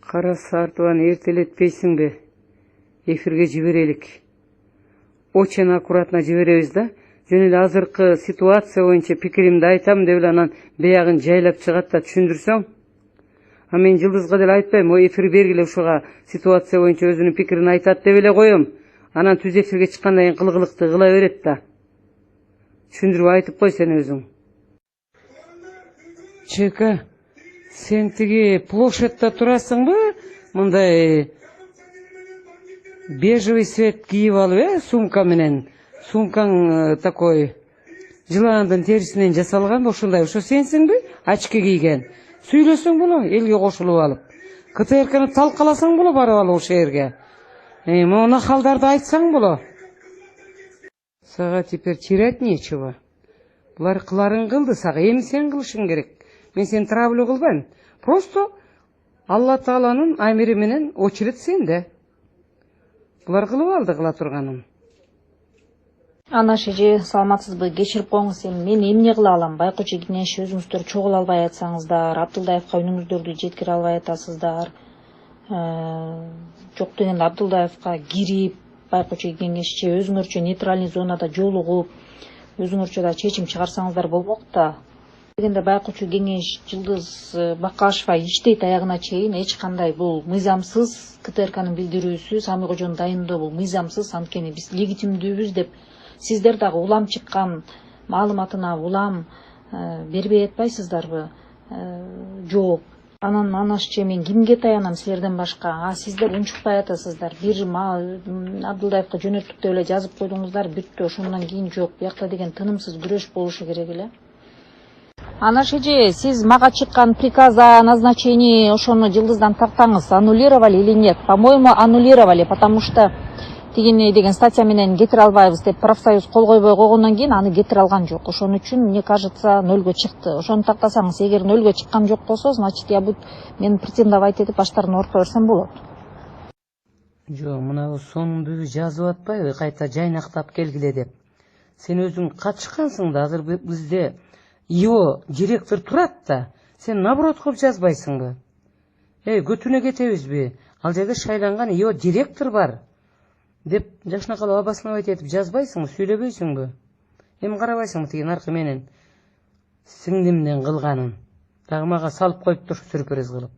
Кара Сартованы эртелетпейсиңби? Эфирге жиберелик. Очень аккуратно жиберебиз да. Жөн эле азыркы ситуация боюнча пикиримди айтам деп эле анан биягын жайлап чыгат да түшүндүрсөң. А мен Жылдызга деле айтпайм, эфир бергиле ушуга ситуация боюнча өзүнүн пикирин айтат деп эле коем. Анан түз эфирге чыккандан кийин кылгылыкты кыла берет да. Түшүндүрүп айтып кой сен өзүң. Чека, сен тиги площадьта турасыңбы? Мындай бежевый цвет кийип алып, сумка менен. Сумкаң такой жыландын терисинен жасалган, ошондой. Ошо сенсиңби? Очки кийген. Сүйлөсөң боло, элге кошулуп алып. КТРКны талкаласаң боло барып алып ошол жерге. Мына халдарды айтсаң боло. Сага теперь терять нечего. Булар кыларын кылды сага, эми сен кылышың керек. Мен сен травлю кылбайм. Просто Алла Тааланын амири менен очередь сенде. Булар кылып алды кыла турганын. Анаш эже, саламатсызбы? Кечирип коюңуз, мен эмне кыла алам? Байкоочу кеңеш өзүңүздөр чогула албай атсаңыздар, Абдылдаевка үнүңүздөрдү жеткире албай атасыздар. Жок дегенде Абдылдаевка кирип, байкоочу кеңешчи өзүңөрчө нейтральный зонада жолугуп, өзүңөрчө да чечим чыгарсаңыздар болмок да. Дегенде байкоочу кеңеш Жылдыз Бакашева иштейт аягына чейин эч кандай бул мыйзамсыз КТРКнын билдирүүсү, Сами Кожонун дайындоо бул мыйзамсыз, анткени биз легитимдүүбүз деп сиздер дагы улам чыккан маалыматына улам бербей атпайсыздарбы? Жок. Анан анашчы мен кимге таянам силерден башка? Сиздер унчукпай атасыздар. Бир Абдылдаевка жөнөттүк деп эле жазып койдуңуздар, бүттү. Ошондон кийин жок. Биякта деген тынымсыз күрөш болушу керек эле. Анаш эже, сиз мага чыккан приказ о назначении ошону Жылдыздан тактаңыз. Аннулировали или нет? По-моему, аннулировали, потому что тигини деген статья менен кетире албайбыз деп профсоюз кол койбой койгондон кийин аны кетире алган жок. Ошон үчүн, мне кажется, нөлгө чыкты. Ошону тактасаңыз, эгер нөлгө чыккан жок болсо, значит, я буду мен претендовать этип баштарын орто берсем болот. Жок, мына сонун бүбү жазып атпайбы, кайта жайнактап келгиле деп. Сен өзүң катышкансың да, азыр бизде ИО директор турат да. Сен наоборот кылып жазбайсыңбы? Көтүнө кетебизби? Ал жерде шайланган ИО директор бар деп жакшынакалап обосновать этип жазбайсыңбы, сүйлөбөйсүңбү? Эми карабайсыңбы тиги наркы менен сиңдимдин кылганын? Дагы мага салып коюп туруп сюрприз кылып.